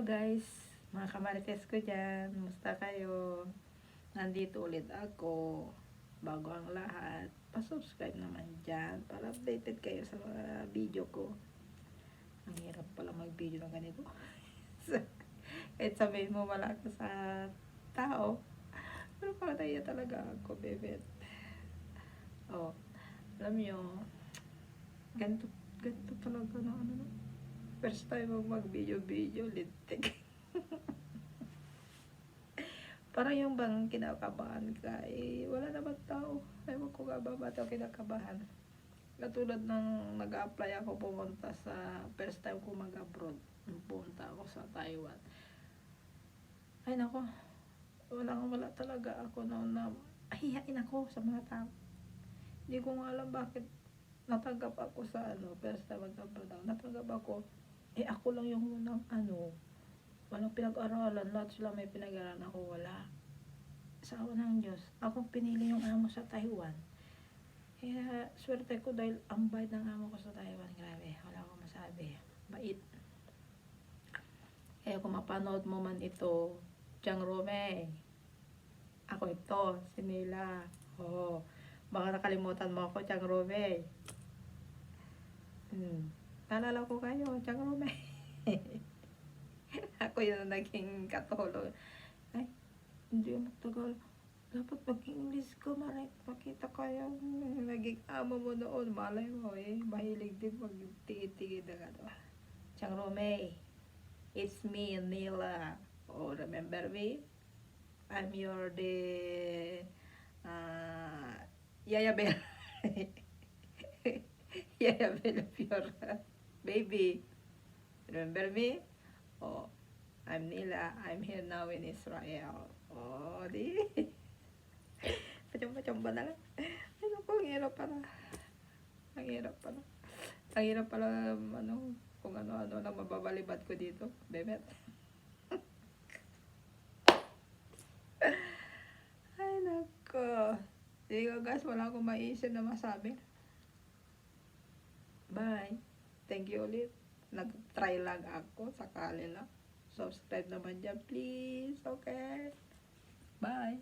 guys, mga kamarites ko dyan, musta kayo? Nandito ulit ako, bago ang lahat, pa-subscribe naman dyan para updated kayo sa mga video ko. Ang hirap pala mag-video ng ganito. Kahit sabihin mo wala ka sa tao, pero parang naiya talaga ako, bebet. Oh, alam nyo, ganito talaga na ano. First time mag-video, lintik. Parang yung bang kinakabahan ka, wala naman tao. Ewan ko nga ba ba't ako kinakabahan. Katulad ng nag-a-apply ako pumunta sa first time ko mag-abroad. Pumunta ako sa Taiwan. Ay nako, wala talaga ako noon na ahihain ako sa mga tao. Hindi ko nga alam bakit natanggap ako sa first time mag-abroad ako. Natanggap ako. Ako lang yung unang walang pinag-aralan, lahat sila may pinag-aralan, ako wala. Sa awa ng Diyos, akong pinili yung amo sa Taiwan. Kaya swerte ko dahil ang bait ng amo ko sa Taiwan, grabe, wala akong masabi, bait. Kaya kung mapanood mo man ito, Chang Rome, ako ito, si Nila. Baka nakalimutan mo ako, Chang Rome. Naalala ko kayo, Chang Rome. Ako yung naging katulong. Ay, hindi yung magtagal. Dapat mag-English ko, makita ko yung naging amo mo noon. Malay mo mahilig din mag-tingin-tingin na ano. Chang Rome, it's me, Nila. Remember me? I'm your Yaya Bell. Yaya Bell of your baby. Remember me? I'm Nila. I'm here now in Israel. Di. Pachamba na lang. Ano po, ang hirap pala. Ang hirap pala, kung ano-ano lang mababalibad ko dito. Bebet. Ay, nako. Sige guys, wala akong maisip na masabi. Bye. Thank you ulit. Nag-try lang ako, sakali lang. Subscribe naman dyan, please. Okay? Bye.